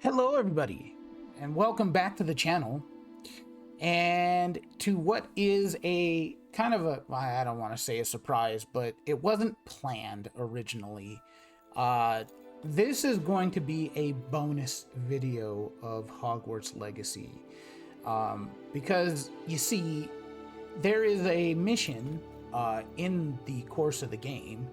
Hello everybody, and welcome back to the channel, and to what is a kind of a, I don't want to say a surprise, but it wasn't planned originally. This is going to be a bonus video of Hogwarts Legacy, because you see, there is a mission in the course of the game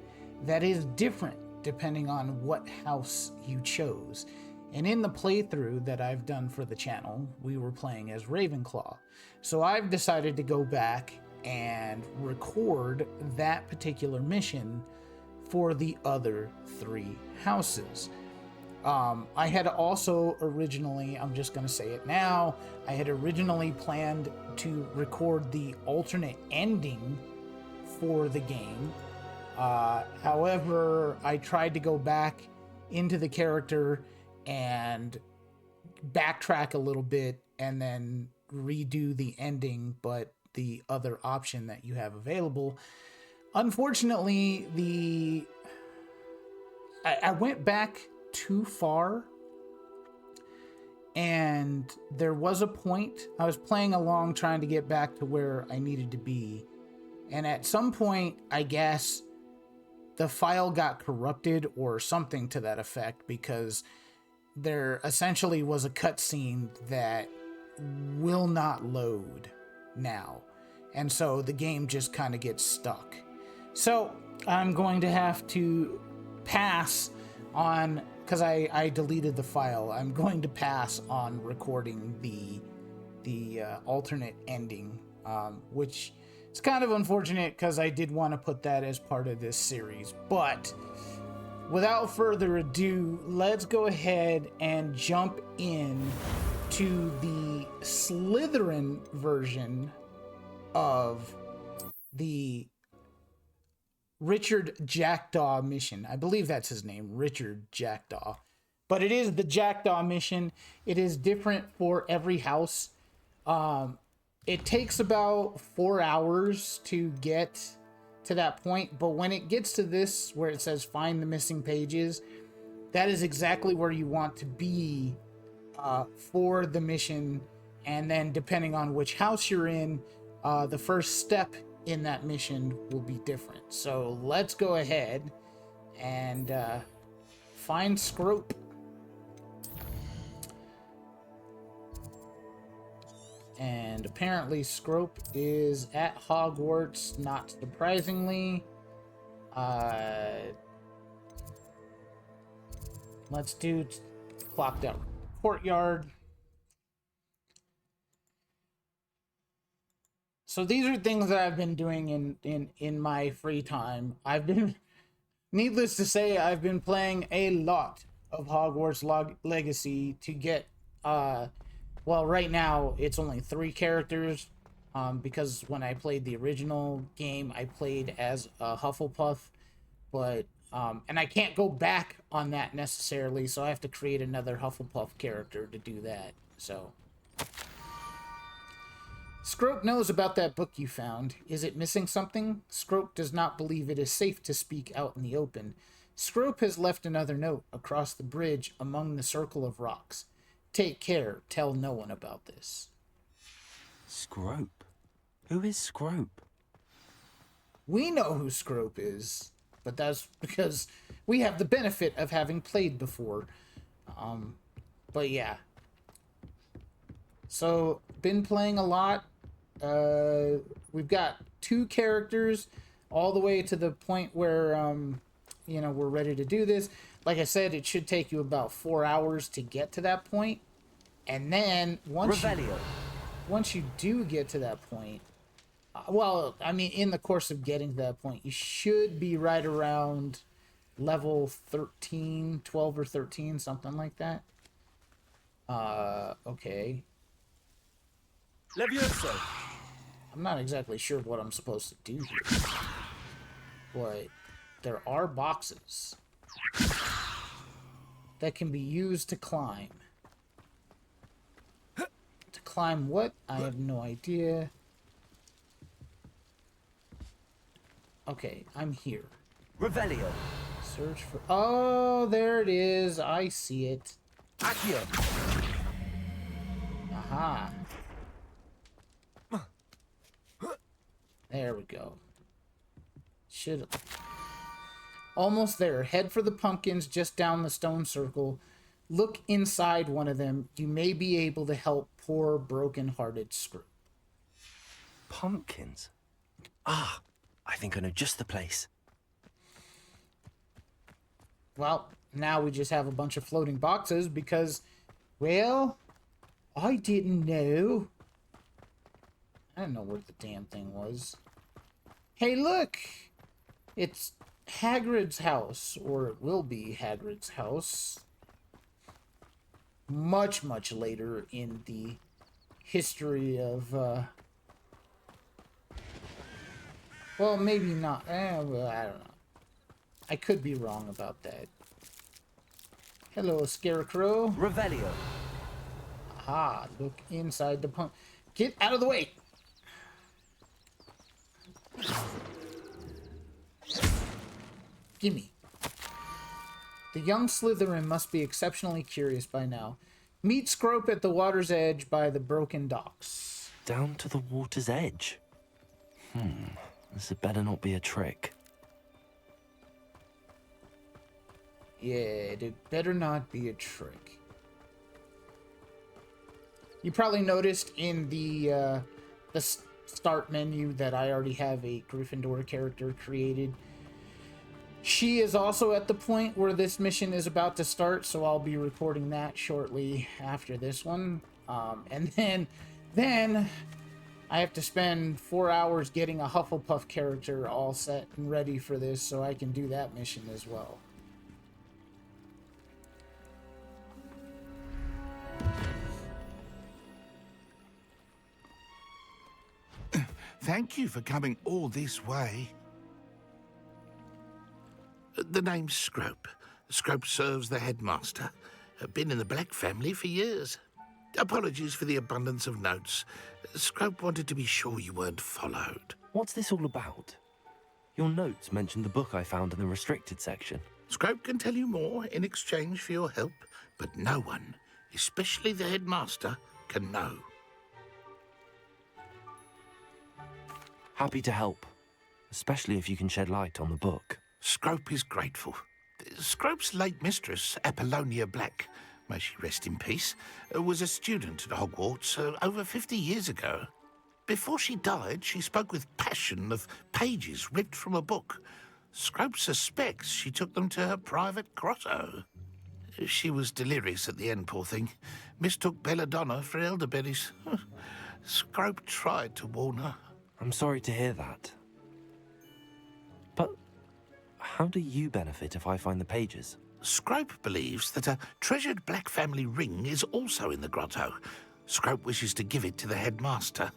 that is different depending on what house you chose. And in the playthrough that I've done for the channel, we were playing as Ravenclaw. So I've decided to go back and record that particular mission for the other three houses. I had also originally, I'm just going to say it now, I had originally planned to record the alternate ending for the game. However, I tried to go back into the character and backtrack a little bit and then redo the ending, but the other option that you have available. Unfortunately, I went back too far, and there was a point I was playing along trying to get back to where I needed to be, and at some point, I guess the file got corrupted or something to that effect, because there essentially was a cutscene that will not load now. And so the game just kind of gets stuck. So I'm going to have to pass on, because I deleted the file, I'm going to pass on recording the alternate ending, which is kind of unfortunate because I did want to put that as part of this series. But without further ado, let's go ahead and jump in to the Slytherin version of the Richard Jackdaw mission. I believe that's his name, Richard Jackdaw. But it is the Jackdaw mission. It is different for every house. It takes about 4 hours to get to that point, but when it gets to this where it says find the missing pages, that is exactly where you want to be for the mission. And then depending on which house you're in, the first step in that mission will be different. So let's go ahead and find Scrope. And apparently Scrope is at Hogwarts, not surprisingly. Let's do clocked out courtyard. So these are things that I've been doing in my free time. Needless to say, I've been playing a lot of Hogwarts Legacy to get, well, right now it's only 3 characters, because when I played the original game, I played as a Hufflepuff, but, and I can't go back on that necessarily, so I have to create another Hufflepuff character to do that, so. Scrope knows about that book you found. Is it missing something? Scrope does not believe it is safe to speak out in the open. Scrope has left another note across the bridge among the circle of rocks. Take care, tell no one about this. Scrope? Who is Scrope? We know who Scrope is, but that's because we have the benefit of having played before. But yeah. So, been playing a lot. We've got 2 characters all the way to the point where, you know, we're ready to do this. Like I said, it should take you about 4 hours to get to that point. And then once you do get to that point, well, I mean, in the course of getting to that point, you should be right around level 13, 12 or 13, something like that. Okay. Levioso. I'm not exactly sure what I'm supposed to do here, but there are boxes that can be used to climb. To climb what? I have no idea. Okay, I'm here. Revelio. Search for... Oh, there it is. I see it. Accio! Aha. There we go. Should... Almost there. Head for the pumpkins just down the stone circle. Look inside one of them. You may be able to help poor broken-hearted Scroop. Pumpkins? Ah, I think I know just the place. Well, now we just have a bunch of floating boxes because, well, I didn't know. I didn't know where the damn thing was. Hey, look! It's Hagrid's house, or it will be Hagrid's house. Much, much later in the history of, well, maybe not. Well, I don't know. I could be wrong about that. Hello, Scarecrow. Revelio. Aha, look inside the pump. Get out of the way! Gimme. The young Slytherin must be exceptionally curious by now. Meet Scrope at the water's edge by the broken docks. Down to the water's edge. This had better not be a trick. Yeah, it better not be a trick. You probably noticed in the start menu that I already have a Gryffindor character created. She is also at the point where this mission is about to start, so I'll be recording that shortly after this one. And then I have to spend 4 hours getting a Hufflepuff character all set and ready for this, so I can do that mission as well. Thank you for coming all this way. The name's Scrope. Scrope serves the headmaster. Been in the Black family for years. Apologies for the abundance of notes. Scrope wanted to be sure you weren't followed. What's this all about? Your notes mentioned the book I found in the restricted section. Scrope can tell you more in exchange for your help, but no one, especially the headmaster, can know. Happy to help, especially if you can shed light on the book. Scrope is grateful. Scrope's late mistress, Apollonia Black, may she rest in peace, was a student at Hogwarts over 50 years ago. Before she died, she spoke with passion of pages ripped from a book. Scrope suspects she took them to her private grotto. She was delirious at the end, poor thing. Mistook belladonna for elderberries. Scrope tried to warn her. I'm sorry to hear that. But how do you benefit if I find the pages? Scrope believes that a treasured Black family ring is also in the grotto. Scrope wishes to give it to the headmaster.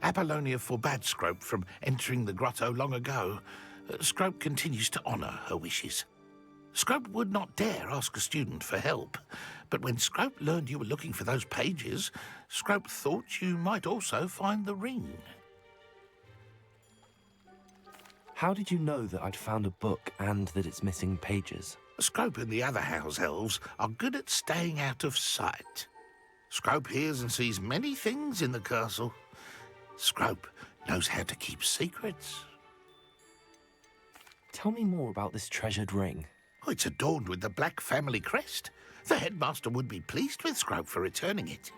Apollonia forbade Scrope from entering the grotto long ago. Scrope continues to honour her wishes. Scrope would not dare ask a student for help, but when Scrope learned you were looking for those pages, Scrope thought you might also find the ring. How did you know that I'd found a book and that it's missing pages? Scrope and the other house elves are good at staying out of sight. Scrope hears and sees many things in the castle. Scrope knows how to keep secrets. Tell me more about this treasured ring. Oh, it's adorned with the Black family crest. The headmaster would be pleased with Scrope for returning it.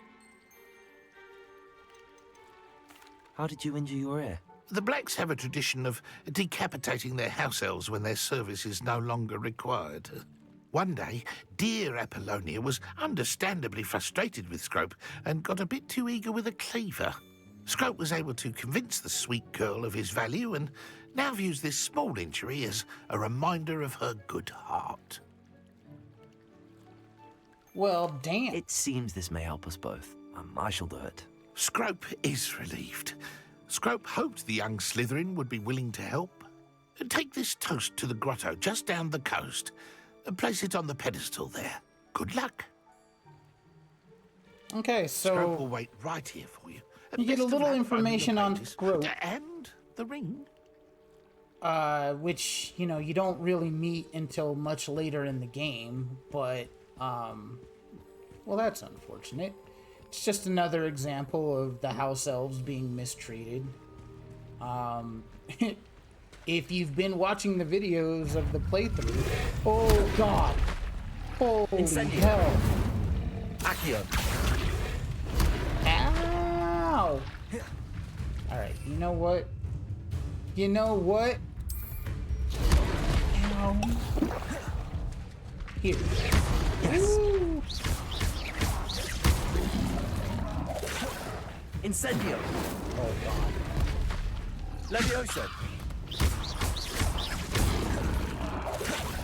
How did you injure your ear? The Blacks have a tradition of decapitating their house elves when their service is no longer required. One day, dear Apollonia was understandably frustrated with Scrope and got a bit too eager with a cleaver. Scrope was able to convince the sweet girl of his value and now views this small injury as a reminder of her good heart. Well, damn. It seems this may help us both. I shall do it. Scrope is relieved. Scrope hoped the young Slytherin would be willing to help. Take this toast to the grotto just down the coast. Place it on the pedestal there. Good luck. Okay, Scrope will so wait right here for you. you get a Best of little luck information finding on the pages. Scrope. And the ring. Which, you know, you don't really meet until much later in the game, but, Well, that's unfortunate. It's just another example of the house elves being mistreated. If you've been watching the videos of the playthrough... Oh, God. Holy Incendio. hell. Accio. Ow! Alright, you know what? You know what? Ow. Here. Yes. Woo. Incendio. Oh, God. Levioso.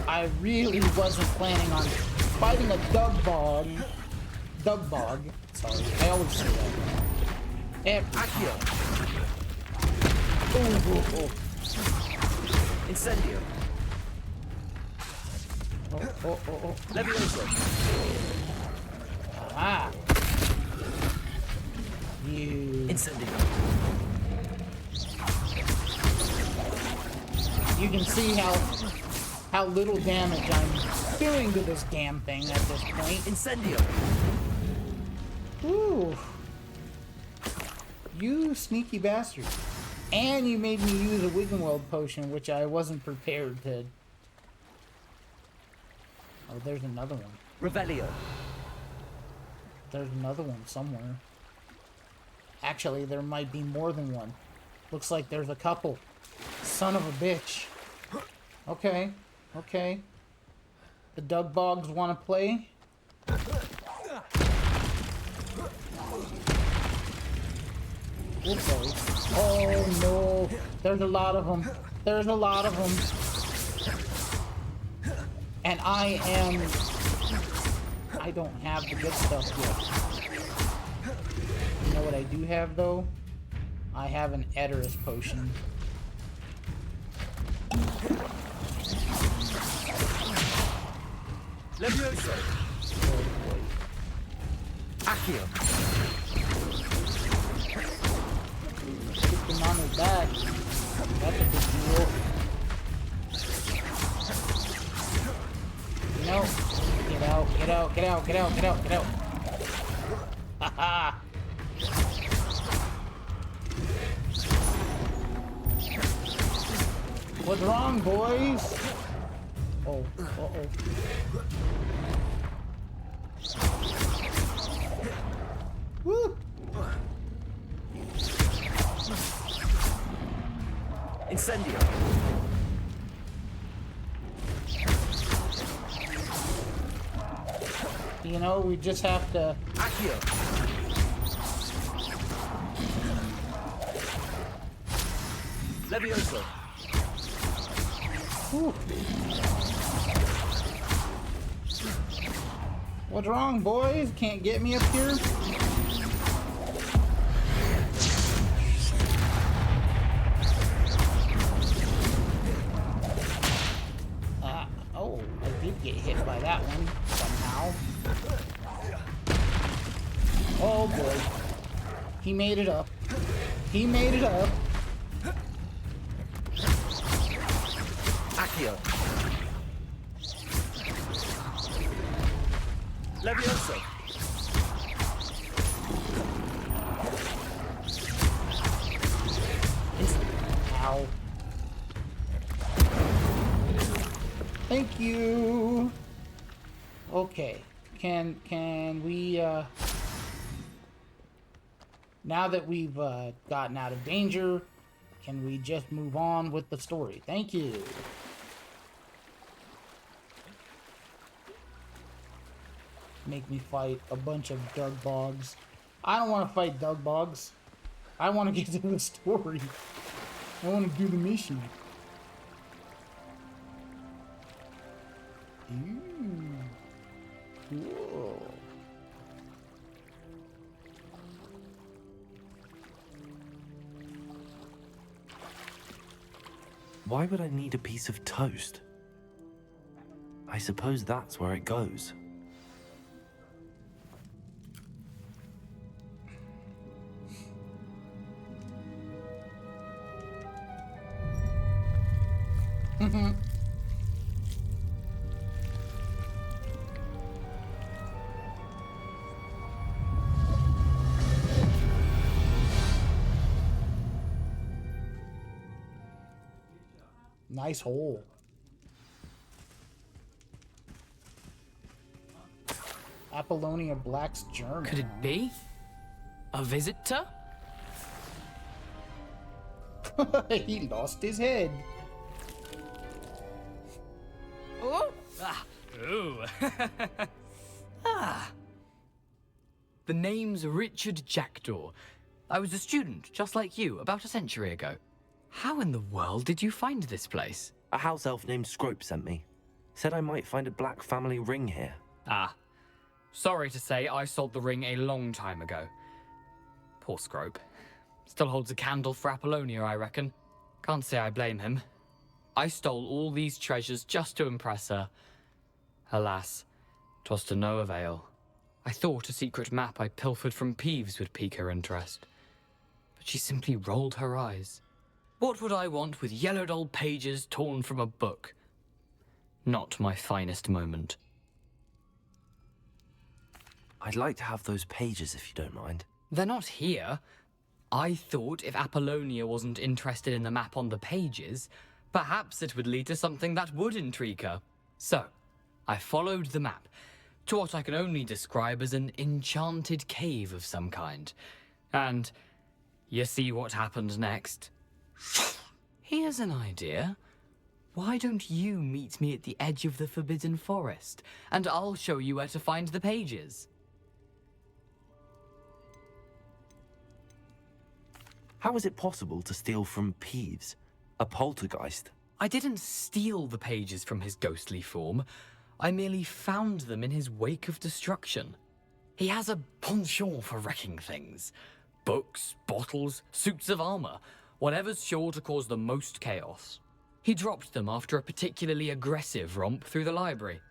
I really wasn't planning on fighting a Dugbog. Dugbog. Sorry, I always say that. Every Accio. time. Oh, oh, Incendio. oh. Oh, oh, oh, Levioso. oh. Ah. You. Incendio. You can see how little damage I'm doing to this damn thing at this point. Incendio. Ooh. You sneaky bastard. And you made me use a Wiggenweld potion, which I wasn't prepared to... Oh, there's another one. Revelio. There's another one somewhere. Actually, there might be more than one. Looks like there's a couple. Son of a bitch. Okay. Okay. The Dugbogs want to play? Okay. Oh no. There's a lot of them. There's a lot of them. And I don't have the good stuff yet. You know what I do have though? I have an Eterus potion. Levioso. Oh boy. Accio. Kick him on his back. That's a big deal. No. Get out, get out, get out, get out, get out, get out. Haha. What's wrong, boys? Oh, uh-oh. Woo! Incendio. You know, we just have to... Accio. Levioso. Whew. What's wrong, boys? Can't get me up here? Oh, I did get hit by that one somehow. Oh boy. He made it up. He made it up. Accio. Levioso. Ow. Thank you. Okay. Can we now that we've gotten out of danger, can we just move on with the story? Thank you. Make me fight a bunch of Dugbogs. I don't want to fight Dugbogs. I want to get to the story. I want to do the mission. Ooh. Cool. Why would I need a piece of toast? I suppose that's where it goes. Nice hole. Apollonia Black's journal. Could it be? A visitor? He lost his head. Oh! Ah! Ooh! Ah! The name's Richard Jackdaw. I was a student, just like you, about a century ago. How in the world did you find this place? A house elf named Scrope sent me. Said I might find a black family ring here. Ah. Sorry to say, I sold the ring a long time ago. Poor Scrope. Still holds a candle for Apollonia, I reckon. Can't say I blame him. I stole all these treasures just to impress her. Alas, 'twas to no avail. I thought a secret map I pilfered from Peeves would pique her interest. But she simply rolled her eyes. What would I want with yellowed old pages torn from a book? Not my finest moment. I'd like to have those pages if you don't mind. They're not here. I thought if Apollonia wasn't interested in the map on the pages, perhaps it would lead to something that would intrigue her. So, I followed the map to what I can only describe as an enchanted cave of some kind. And you see what happened next? Here's an idea. Why don't you meet me at the edge of the Forbidden Forest, and I'll show you where to find the pages. How is it possible to steal from Peeves, a poltergeist? I didn't steal the pages from his ghostly form. I merely found them in his wake of destruction. He has a penchant for wrecking things. Books, bottles, suits of armor, whatever's sure to cause the most chaos. He dropped them after a particularly aggressive romp through the library.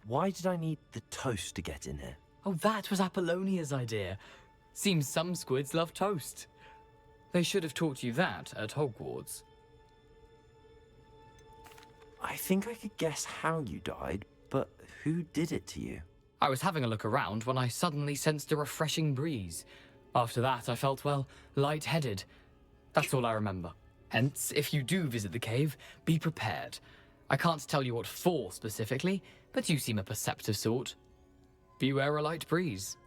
Why did I need the toast to get in here? Oh, that was Apollonia's idea. Seems some squids love toast. They should have taught you that at Hogwarts. I think I could guess how you died, but who did it to you? I was having a look around when I suddenly sensed a refreshing breeze. After that, I felt, well, lightheaded. That's all I remember. Hence, if you do visit the cave, be prepared. I can't tell you what for specifically, but you seem a perceptive sort. Beware a light breeze.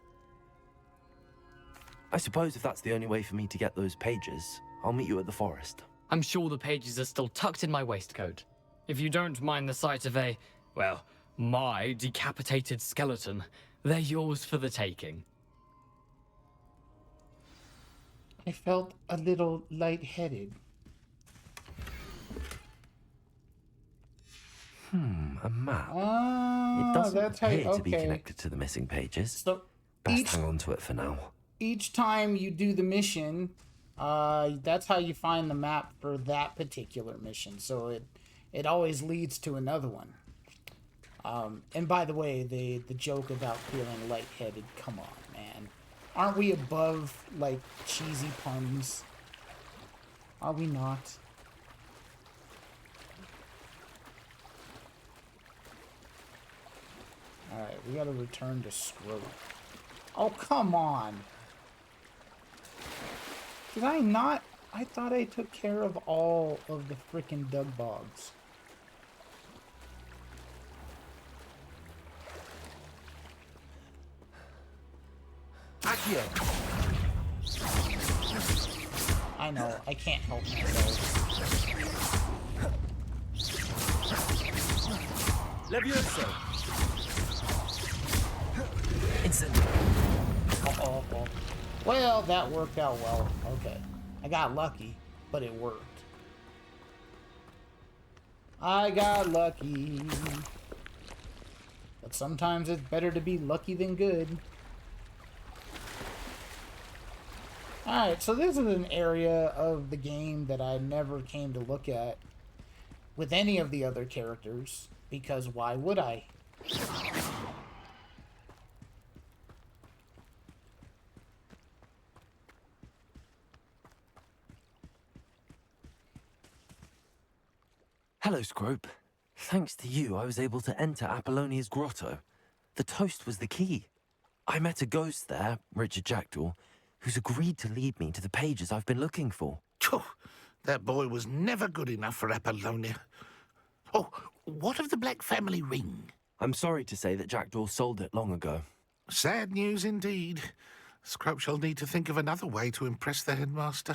I suppose if that's the only way for me to get those pages, I'll meet you at the forest. I'm sure the pages are still tucked in my waistcoat. If you don't mind the sight of a, well, my decapitated skeleton, they're yours for the taking. I felt a little lightheaded. A map. Ah, It doesn't that's how you, appear to be okay. connected to the missing pages. So Best hang on to it for now. each time you do the mission, that's how you find the map for that particular mission. So it always leads to another one. And by the way, the joke about feeling lightheaded, come on, man. Aren't we above, like, cheesy puns? Are we not? Alright, we gotta return to Scrope. Oh, come on! Did I not? I thought I took care of all of the frickin' Dug Bogs. Accio! I know, I can't help myself. Levioso! Oh. Well, that worked out well. Okay. I got lucky, but it worked. I got lucky. But sometimes it's better to be lucky than good. Alright, so this is an area of the game that I never came to look at with any of the other characters, because why would I? Hello, Scrope. Thanks to you, I was able to enter Apollonia's grotto. The toast was the key. I met a ghost there, Richard Jackdaw, who's agreed to lead me to the pages I've been looking for. Oh, that boy was never good enough for Apollonia. Oh, what of the Black family ring? I'm sorry to say that Jackdaw sold it long ago. Sad news indeed. Scrope shall need to think of another way to impress the headmaster.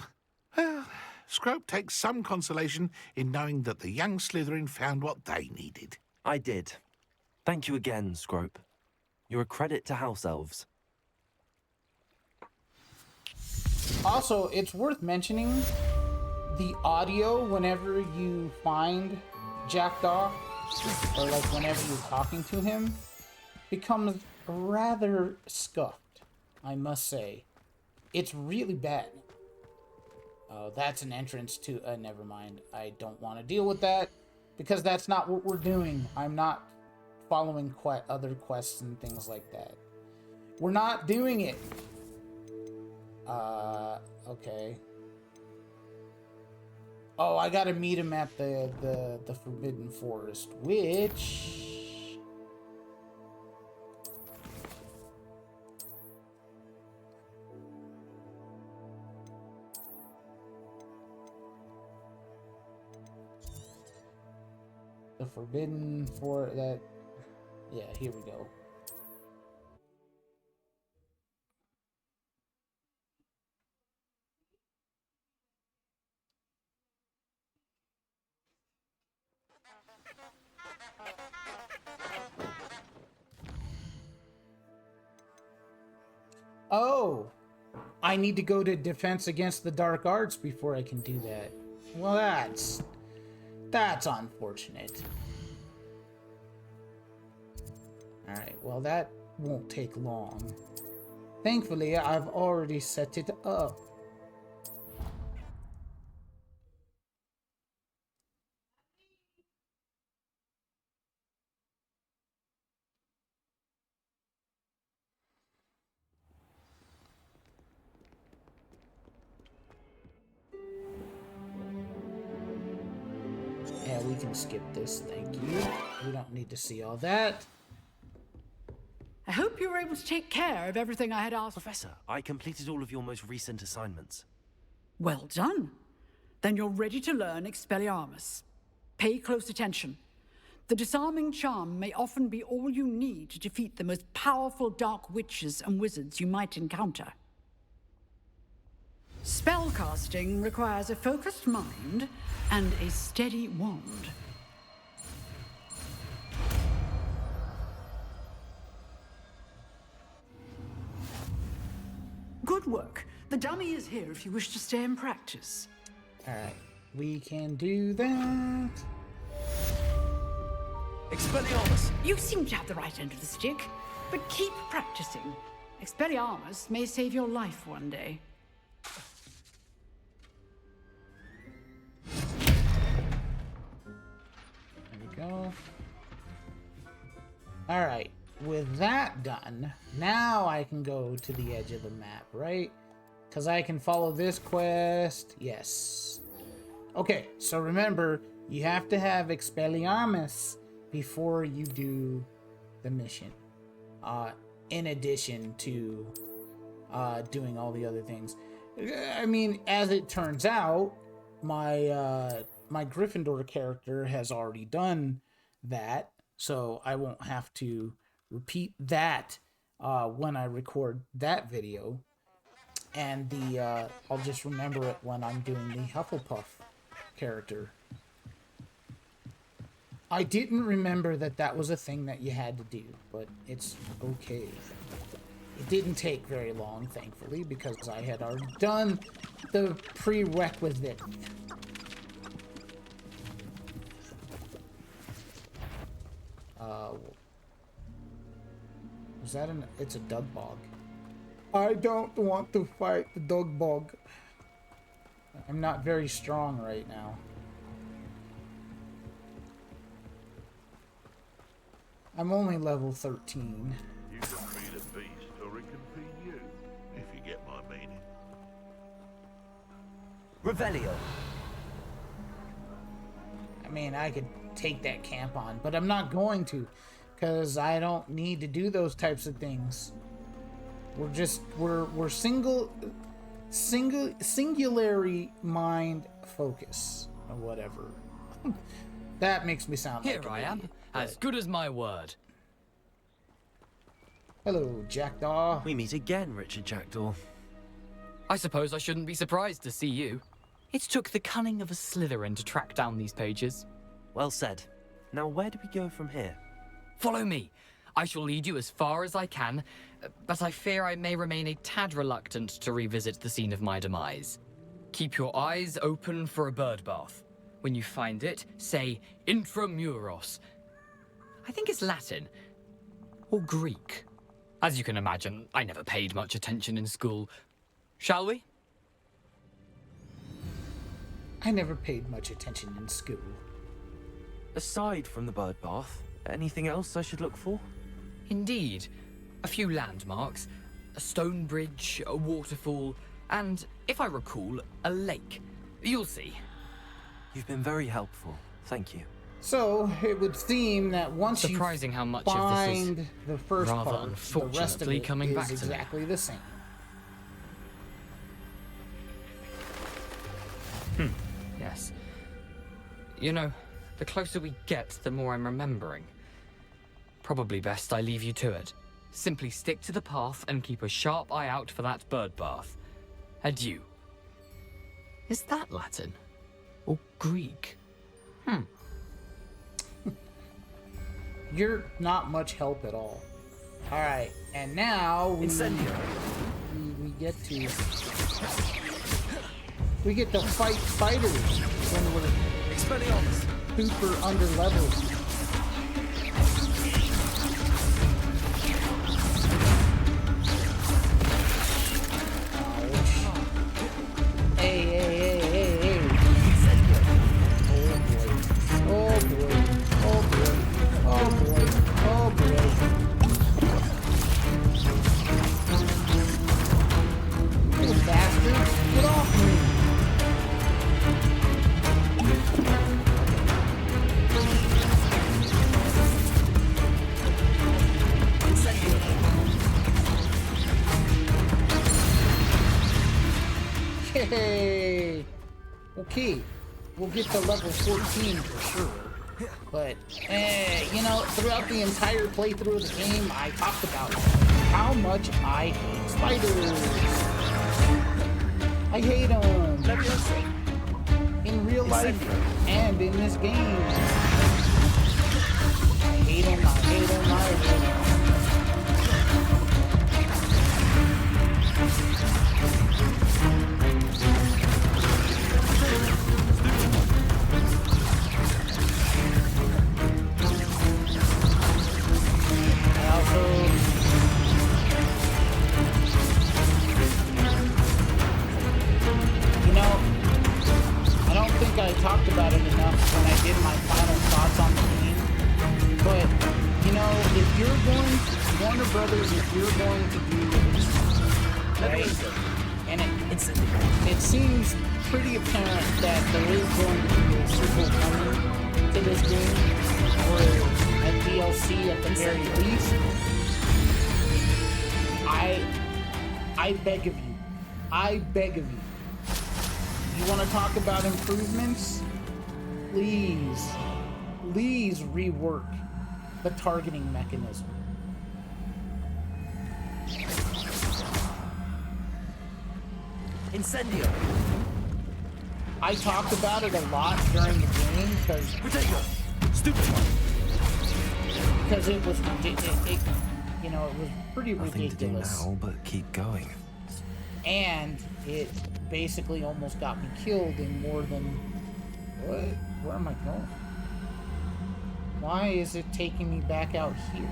Well, Scrope takes some consolation in knowing that the young Slytherin found what they needed. I did. Thank you again, Scrope. You're a credit to House Elves. Also, it's worth mentioning the audio whenever you find Jackdaw, or like whenever you're talking to him, becomes rather scuffed, I must say. It's really bad. Oh, that's an entrance to... never mind. I don't want to deal with that, because that's not what we're doing. I'm not following other quests and things like that. We're not doing it. Okay. Oh, I gotta meet him at the Forbidden Forest, which... The Forbidden Forest, that... Yeah, here we go. Oh, I need to go to Defense Against the Dark Arts before I can do that. Well, that's unfortunate. Alright, well that won't take long. Thankfully, I've already set it up. Yeah, we can skip this, thank you. We don't need to see all that. I hope you were able to take care of everything I had asked. Professor, I completed all of your most recent assignments. Well done. Then you're ready to learn Expelliarmus. Pay close attention. The disarming charm may often be all you need to defeat the most powerful dark witches and wizards you might encounter. Spellcasting requires a focused mind and a steady wand. Good work. The dummy is here if you wish to stay and practice. Alright, we can do that. Expelliarmus! You seem to have the right end of the stick, but keep practicing. Expelliarmus may save your life one day. There we go. Alright, with that done, now I can go to the edge of the map, right? Because I can follow this quest. Yes. Okay, so remember, you have to have Expelliarmus before you do the mission. In addition to doing all the other things. I mean, as it turns out, my Gryffindor character has already done that, so I won't have to repeat that when I record that video. And I'll just remember it when I'm doing the Hufflepuff character. I didn't remember that was a thing that you had to do, but it's okay. It didn't take very long, thankfully, because I had already done the prerequisite. Was that it's a dug bog. I don't want to fight the dog bog. I'm not very strong right now. I'm only level 13. You can feed a beast or it can feed you, if you get my meaning. Revelio! I mean, I could take that camp on, but I'm not going to, because I don't need to do those types of things. We're single. singularity mind focus or whatever. That makes me sound Here like an I am, idiot, as but- good as my word. Hello, Jackdaw. We meet again, Richard Jackdaw. I suppose I shouldn't be surprised to see you. It took the cunning of a Slytherin to track down these pages. Well said. Now, where do we go from here? Follow me. I shall lead you as far as I can, but I fear I may remain a tad reluctant to revisit the scene of my demise. Keep your eyes open for a bird bath. When you find it, say intramuros. I think it's Latin. Or Greek. As you can imagine, I never paid much attention in school. Shall we? I never paid much attention in school. Aside from the bird bath, anything else I should look for? Indeed. A few landmarks, a stone bridge, a waterfall, and, if I recall, a lake. You'll see. You've been very helpful. Thank you. So it would seem that once Surprising you how much of find this is the first rather part, the rest of unfortunately it coming is back to me. exactly the same. Yes. You know, the closer we get, the more I'm remembering. Probably best I leave you to it. Simply stick to the path and keep a sharp eye out for that bird bath. Adieu. Is that Latin? Or Greek? You're not much help at all. All right, and now we get to fight fighters when we're super under leveled. Hey. Oh boy. You bastard. Get off me. Yay! Okay, we'll get to level 14 for sure. But, you know, throughout the entire playthrough of the game, I talked about how much I hate spiders. I hate them. In real life and in this game. I hate them. I talked about it enough when I did my final thoughts on the game. But, you know, if you're going to, Warner Brothers, if you're going to do this, right? And it seems pretty apparent that there is going to be a sequel coming to this game, or a DLC at the very least. I beg of you. I beg of you. You want to talk about improvements? Please rework the targeting mechanism. Incendio! I talked about it a lot during the game because it was you know, it was pretty Nothing ridiculous. to do now but keep going. And it basically almost got me killed in more than... What? Where am I going? Why is it taking me back out here?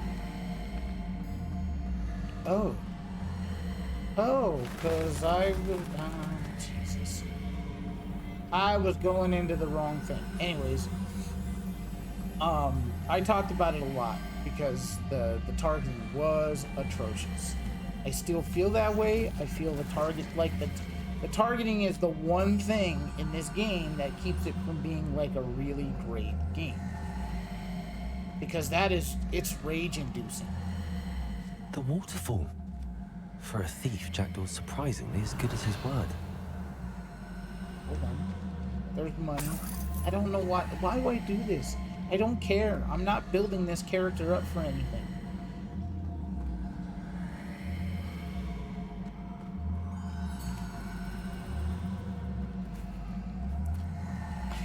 Oh, because I was... Jesus. I was going into the wrong thing. Anyways, I talked about it a lot because the targeting was atrocious. I still feel that way. I feel the targeting is the one thing in this game that keeps it from being like a really great game. Because it's rage-inducing. The waterfall. For a thief, Jackdaw's surprisingly as good as his word. Hold on. There's money. I don't know why. Why do I do this? I don't care. I'm not building this character up for anything.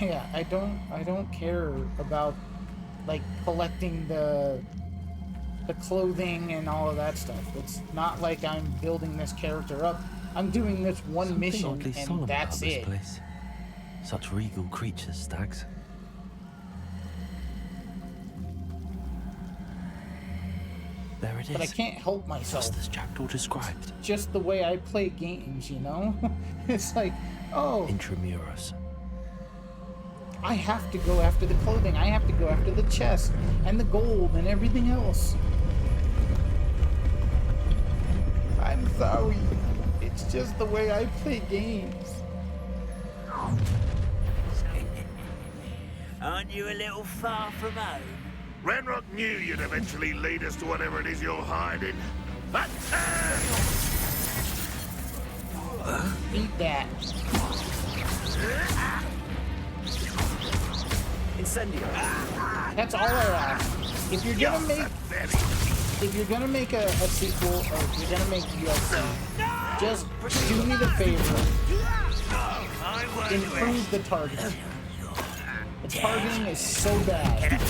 Yeah, I don't care about like collecting the clothing and all of that stuff. It's not like I'm building this character up. I'm doing this one Something mission oddly solemn and that's about this it. place. Such regal creatures, stags. There it is. But I can't help myself. Just as Jackdaw described. Just the way I play games, you know? It's like, oh, Intramuros. I have to go after the clothing. I have to go after the chest and the gold and everything else. I'm sorry. It's just the way I play games. Aren't you a little far from home? Ranrock knew you'd eventually lead us to whatever it is you're hiding. But Eat that. Incendio. That's all I ask. If you're gonna make a sequel or if you're gonna make DLC, just do me the favor. Improve the targeting. The targeting is so bad.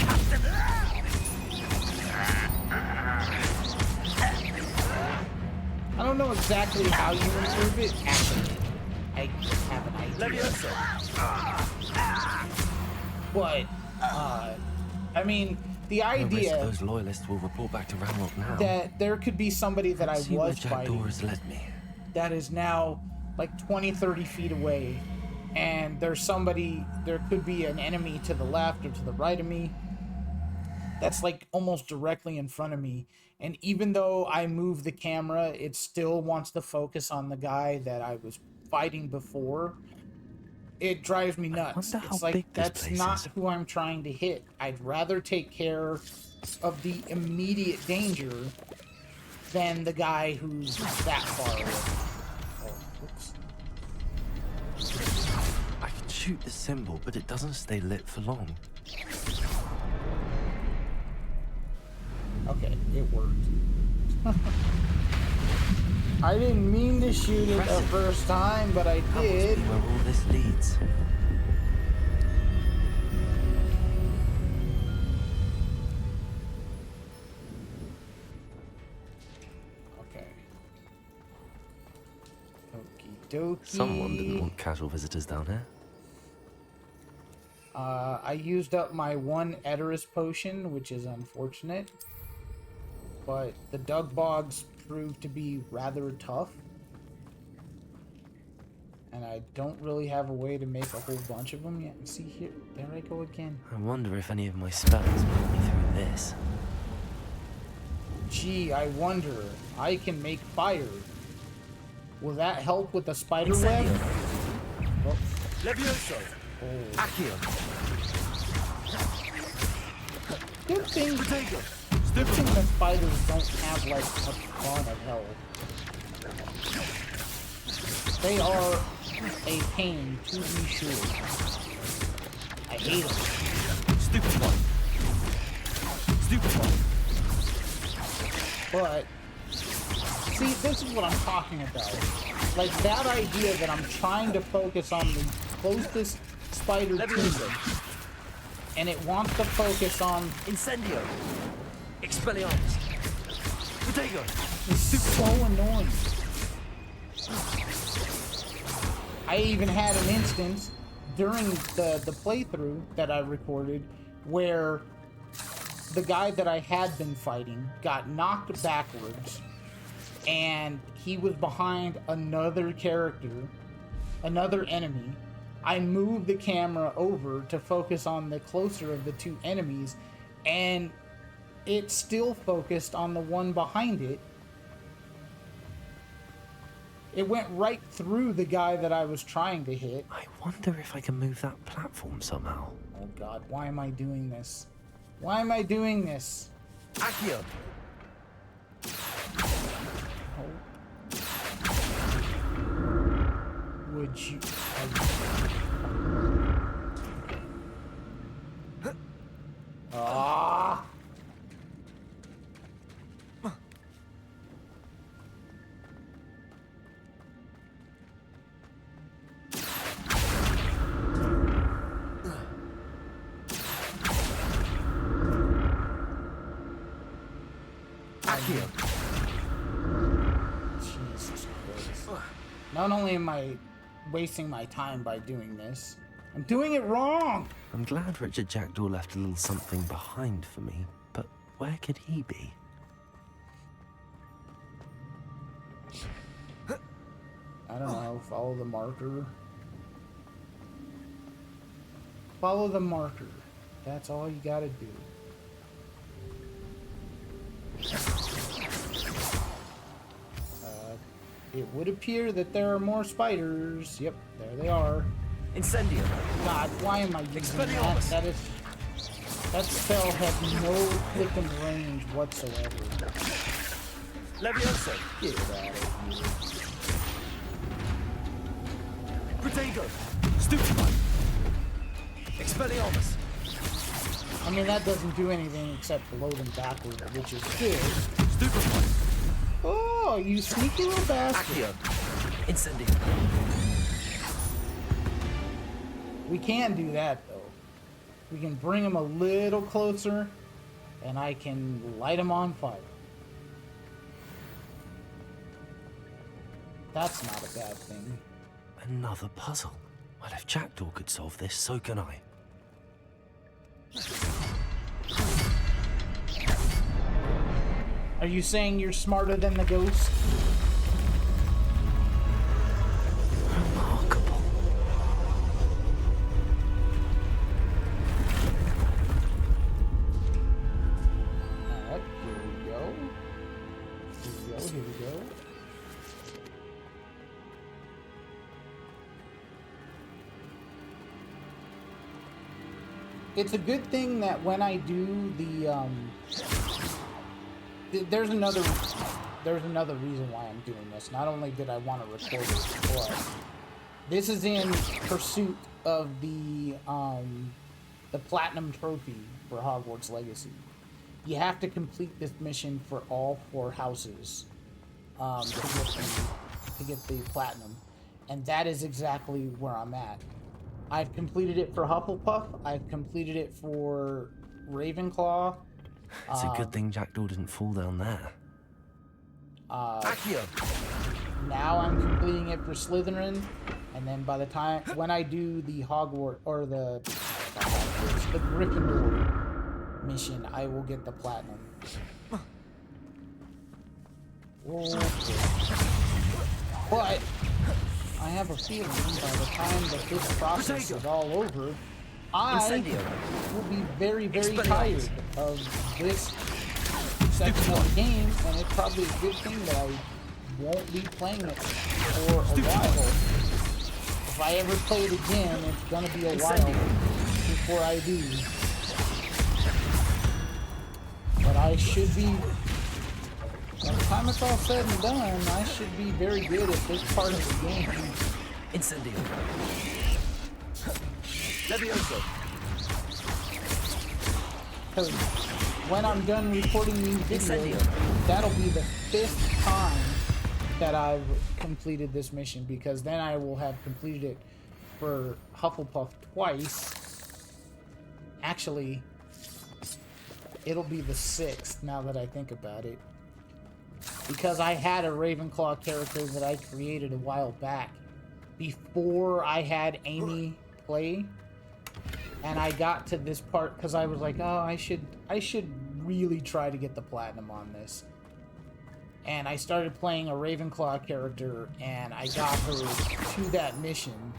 I don't know exactly how you improve it. Actually, I have an idea. But, I mean, the idea Those loyalists will report back to Ranrock now. that there could be somebody that I See where was Jackdaw fighting has led me. that is now like 20, 30 feet away, and there could be an enemy to the left or to the right of me that's like almost directly in front of me, and even though I move the camera, it still wants to focus on the guy that I was fighting before. It drives me nuts. wonder how It's like, big this that's place not is. who I'm trying to hit. I'd rather take care of the immediate danger than the guy who's that far away. Oh, oops. I can shoot the symbol, but it doesn't stay lit for long. Okay, it worked. I didn't mean to shoot it the first time, but I That must did. be where all this leads. Okay. Okie dokie. Someone didn't want casual visitors down here. I used up my one Eterus potion, which is unfortunate. But the Dug Bogs proved to be rather tough. And I don't really have a way to make a whole bunch of them yet. See here, there I go again. I wonder if any of my spells put me through this. Gee, I wonder. I can make fire. Will that help with the spider web? Oh. Levioso. Accio. Good thing the spiders don't have like a ton of health. They are a pain to be sure. I hate them. Stupid one. But see, this is what I'm talking about. Like that idea that I'm trying to focus on the closest spider to me, and it wants to focus on Incendio. Expelliarmus. Protego. is so annoying. I even had an instance during the playthrough that I recorded where the guy that I had been fighting got knocked backwards and he was behind another character, another enemy. I moved the camera over to focus on the closer of the two enemies, and it still focused on the one behind it. It went right through the guy that I was trying to hit. I wonder if I can move that platform somehow. Oh god, why am I doing this? Why am I doing this? Accio. Oh, Ah! Accio. Jesus Christ. Not only am I wasting my time by doing this, I'm doing it wrong! I'm glad Richard Jackdaw left a little something behind for me, but where could he be? I don't know, follow the marker. Follow the marker. That's all you gotta do. It would appear that there are more spiders. Yep, there they are. Incendio. God, why am I using that? Expelliarmus. That spell has no flipping range whatsoever. Levioso. Get out of here. Protego. Stupefy. Expelliarmus. I mean, that doesn't do anything except blow them backward, which is good. Stupefy. Oh, you sneaky little bastard. Accio. Incendio. We can do that, though. We can bring them a little closer, and I can light them on fire. That's not a bad thing. Another puzzle. Well, if Jackdaw could solve this, so can I. Are you saying you're smarter than the ghost? Remarkable. Alright, here we go. Here we go. It's a good thing that when I do the, there's another reason why I'm doing this. Not only did I want to record it, but this is in pursuit of the platinum trophy for Hogwarts Legacy. You have to complete this mission for all 4 houses to get the platinum, and that is exactly where I'm at. I've completed it for Hufflepuff. I've completed it for Ravenclaw. It's a good thing Jackdaw didn't fall down there. Accio. Now I'm completing it for Slytherin, and then by the time when I do the Hogwarts or the Gryffindor mission, I will get the platinum. But I have a feeling by the time that this process is all over, I will be very, very tired of this section of the game, and it's probably a good thing that I won't be playing it for a while. If I ever play it again, it's gonna be a while before I do. But I should be, by the time it's all said and done, I should be very good at this part of the game. Incendio. Levioso. Because when I'm done recording these videos, that'll be the 5th time that I've completed this mission, because then I will have completed it for Hufflepuff twice. Actually, it'll be the 6th now that I think about it. Because I had a Ravenclaw character that I created a while back before I had Amy play. And I got to this part because I was like, oh, I should really try to get the platinum on this. And I started playing a Ravenclaw character, and I got her to that mission,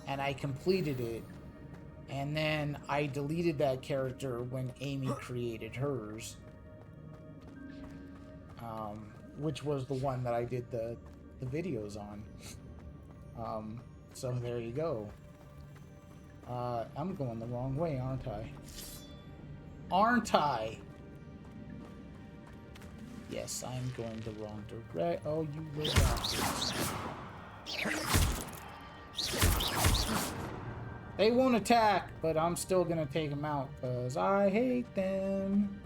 and I completed it. And then I deleted that character when Amy created hers, which was the one that I did the videos on. So there you go. I'm going the wrong way, aren't I? Aren't I? Yes, I'm going the wrong direction. Oh, you little bastards. They won't attack, but I'm still gonna take them out because I hate them.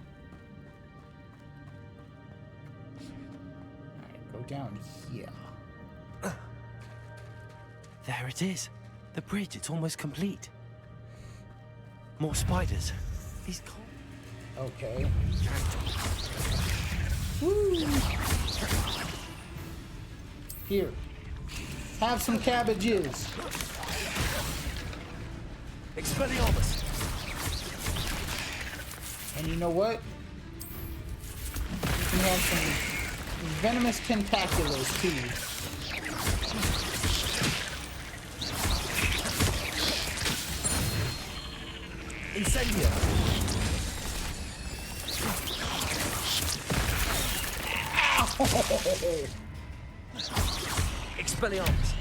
Alright, go down here. There it is. The bridge, it's almost complete. More spiders. These Okay. Woo! Here. Have some cabbages. Expelliarmus! And you know what? You can have some venomous tentaculars too. Incendio! Expelliarmus!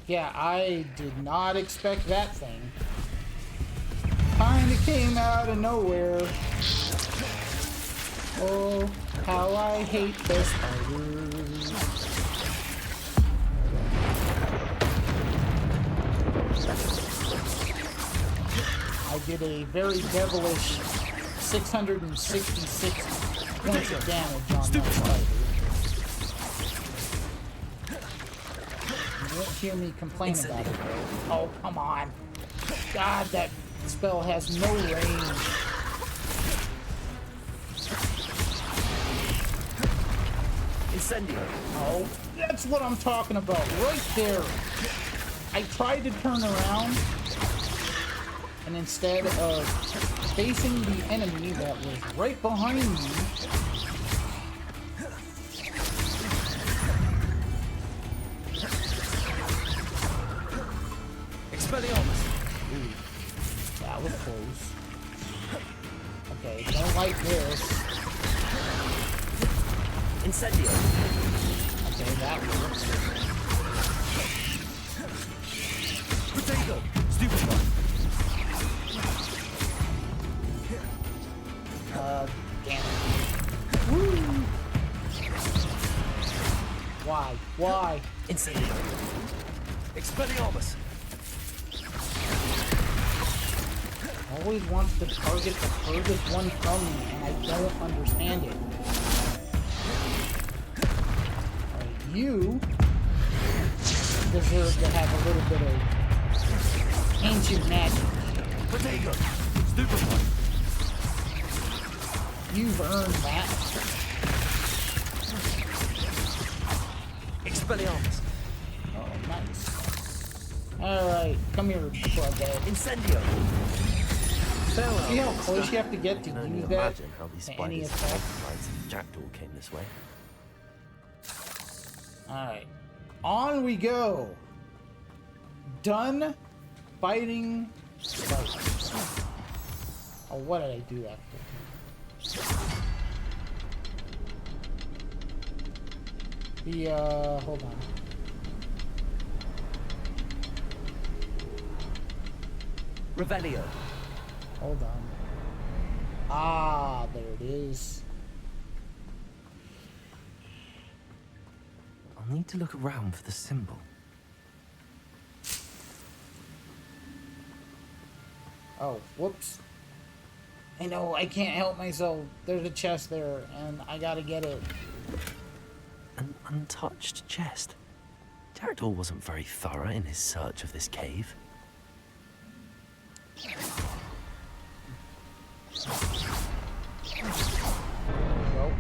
Yeah, I did not expect that thing. Kinda came out of nowhere. Oh, how I hate the spiders. I did a very devilish 666 points of damage on that spider. You won't hear me complain about it, though. Oh, come on. God, that spell has no range. Incendio! Oh, that's what I'm talking about, right there. I tried to turn around, and instead of facing the enemy that was right behind me, Expelliarmus! ooh, that was close. Okay, don't like this. Incendio! Okay, that works. Potato! Stupefy! Damn it. Woo! Why? Why? Incendio! Expelliarmus! Always wants to target the furthest one from me, and I don't understand it. Alright, you deserve to have a little bit of ancient magic. Potato! Stupefy! You've earned that. Expelliarmus! Oh, nice. Alright, come here, Bughead. Incendio! See how close you have to get to I can only use that imagine how these to any spiders effect. multiplied since Jackdaw came this way. Alright. On we go! Done fighting spiders. Oh, what did I do that for? Hold on. Revelio! Hold on. Ah, there it is. I'll need to look around for the symbol. Oh, whoops. I know, I can't help myself. There's a chest there, and I gotta get it. An untouched chest. Jackdaw wasn't very thorough in his search of this cave. Well,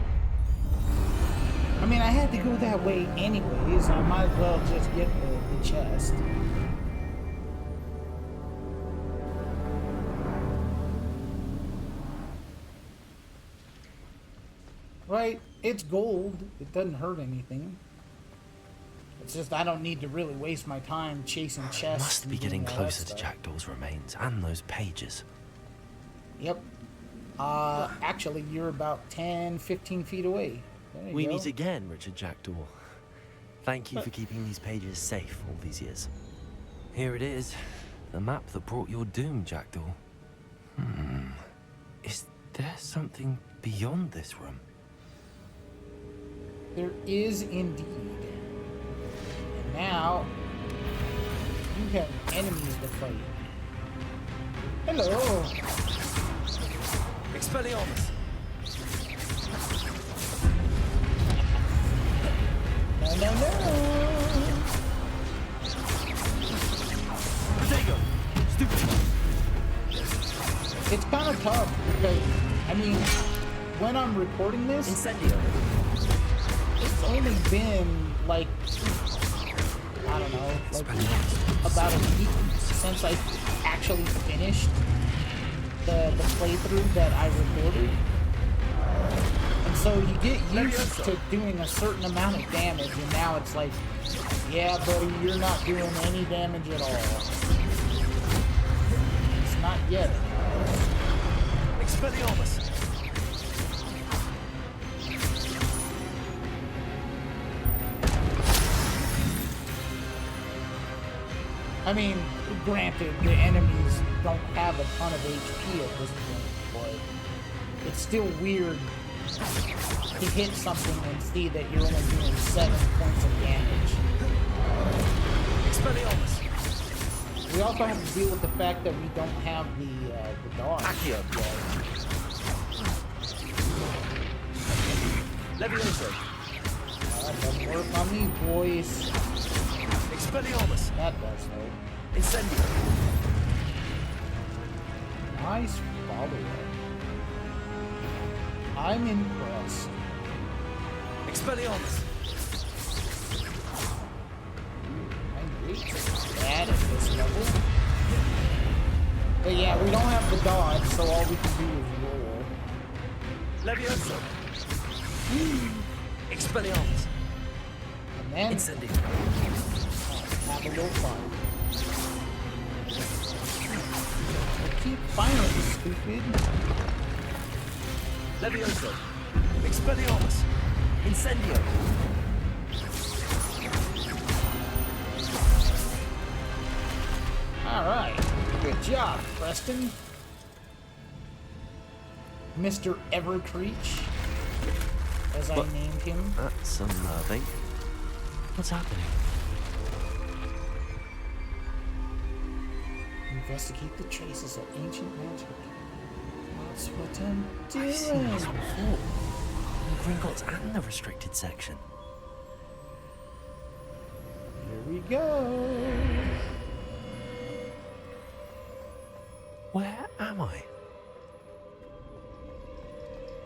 I mean, I had to go that way anyways. I might as well just get the chest. Right? It's gold. It doesn't hurt anything. It's just I don't need to really waste my time chasing chests. Must be and doing getting all that closer to stuff. Jackdaw's remains and those pages. Yep. Actually, you're about 10, 15 feet away. There you We go. meet again, Richard Jackdaw. Thank you for keeping these pages safe all these years. Here it is. The map that brought your doom, Jackdaw. Is there something beyond this room? There is indeed. And Now, you have enemies to fight. Hello. Expelliarmus. No. Protego. Stupid. It's kind of tough because, I mean, when I'm recording this, Incendio. it's only been like, I don't know, like about a week since I actually finished the playthrough that I recorded. And so you get used to doing a certain amount of damage, and now it's like, yeah, buddy, you're not doing any damage at all. It's not yet. Expelliarmus. I mean, granted, the enemies don't have a ton of HP at this point, but it's still weird to hit something and see that you're only doing 7 points of damage. Expelliarmus. We also have to deal with the fact that we don't have the dodge. Accio. Levioso. That doesn't work on me, boys. Expelliarmus. That does, though. Incendio. Nice follow-up. I'm impressed. Expelliarmus. I'm really bad at this level. But yeah, we don't have the dodge, so all we can do is roll. Levioso. Expelliarmus. And then Incendio. have a little fun. Keep firing, stupid. Levioso. Expelliarmus. Incendio. Alright, good job, Preston. Mr. Evercreech, as I What? named him. That's unnerving. What's happening? Investigate the traces of ancient magic. That's what I'm I've seen this doing. before. In Gringotts and the restricted section. Here we go. Where am I?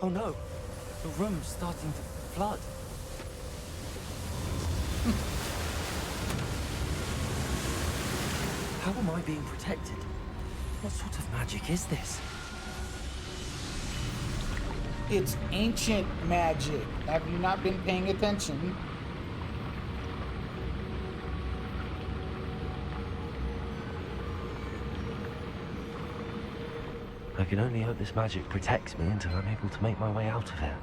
Oh no, the room's starting to flood. How am I being protected? What sort of magic is this? It's ancient magic. Have you not been paying attention? I can only hope this magic protects me until I'm able to make my way out of here.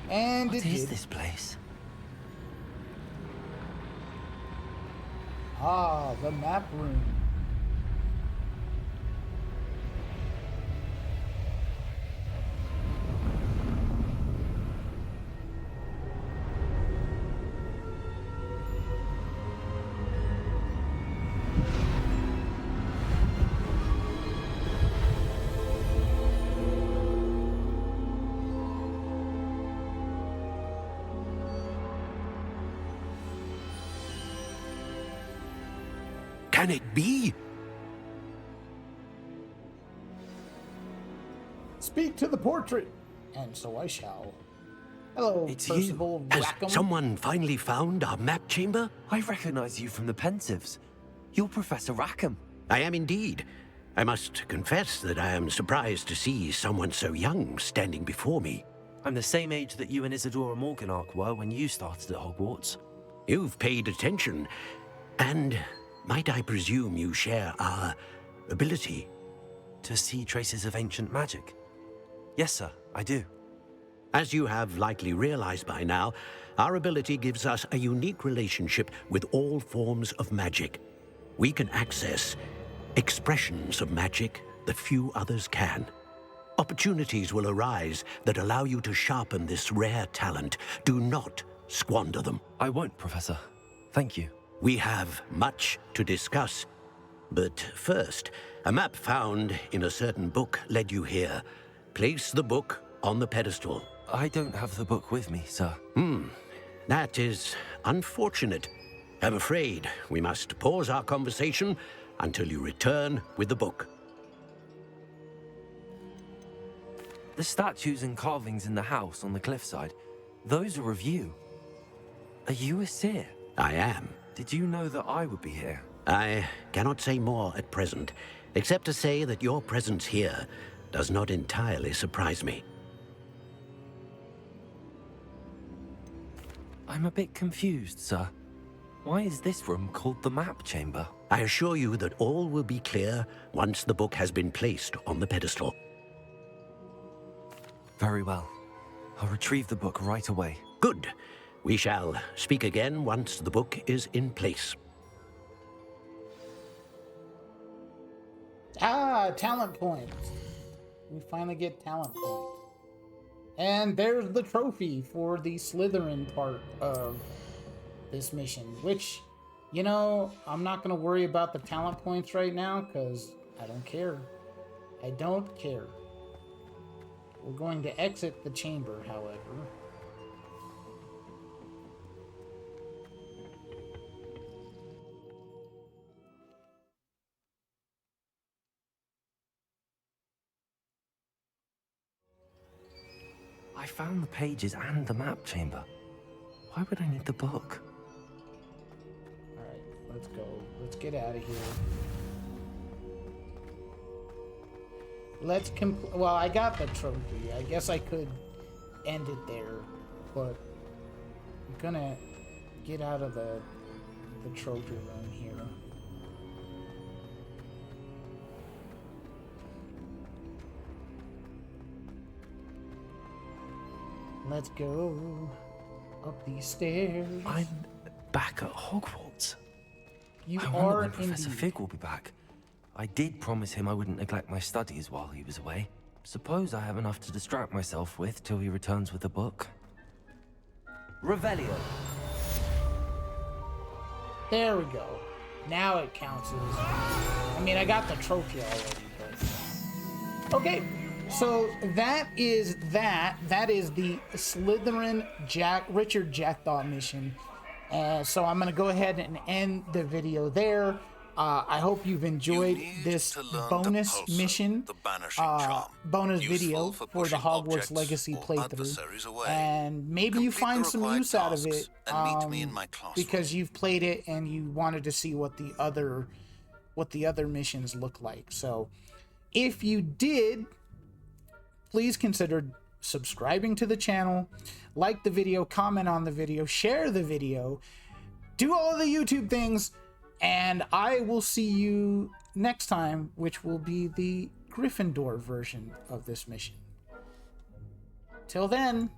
And What it is did. this place? Ah, the map room. Can it be? Speak to the portrait. And so I shall. Hello, It's Percival you. Rackham. Has someone finally found our map chamber? I recognize you from the Pensieves. You're Professor Rackham. I am indeed. I must confess that I am surprised to see someone so young standing before me. I'm the same age that you and Isadora Morganach were when you started at Hogwarts. You've paid attention, and might I presume you share our ability? To see traces of ancient magic? Yes, sir, I do. As you have likely realized by now, our ability gives us a unique relationship with all forms of magic. We can access expressions of magic that few others can. Opportunities will arise that allow you to sharpen this rare talent. Do not squander them. I won't, Professor. Thank you. We have much to discuss. But first, a map found in a certain book led you here. Place the book on the pedestal. I don't have the book with me, sir. That is unfortunate. I'm afraid we must pause our conversation until you return with the book. The statues and carvings in the house on the cliffside, those are of you. Are you a seer? I am. Did you know that I would be here? I cannot say more at present, except to say that your presence here does not entirely surprise me. I'm a bit confused, sir. Why is this room called the map chamber? I assure you that all will be clear once the book has been placed on the pedestal. Very well. I'll retrieve the book right away. Good. We shall speak again once the book is in place. Talent points. We finally get talent points. And there's the trophy for the Slytherin part of this mission, which, you know, I'm not going to worry about the talent points right now because I don't care. I don't care. We're going to exit the chamber, however. I found the pages and the map chamber. Why would I need the book? Alright, let's go. Let's get out of here. Well, I got the trophy. I guess I could end it there, but I'm gonna get out of the trophy room here. Let's go up these stairs. I'm back at Hogwarts. You I wonder are when Professor indeed. Fig will be back. I did promise him I wouldn't neglect my studies while he was away. Suppose I have enough to distract myself with till he returns with the book. Revelio. There we go. Now it counts as... I mean, I got the trophy already, but... Okay, so that is that. That is the Slytherin Richard Jackdaw mission. So I'm going to go ahead and end the video there. I hope you've enjoyed this bonus mission, bonus video for the Hogwarts Legacy playthrough, and maybe you find some use out of it because you've played it and you wanted to see what the other missions look like. So, if you did, please consider subscribing to the channel, like the video, comment on the video, share the video, do all of the YouTube things. And I will see you next time, which will be the Gryffindor version of this mission. Till then.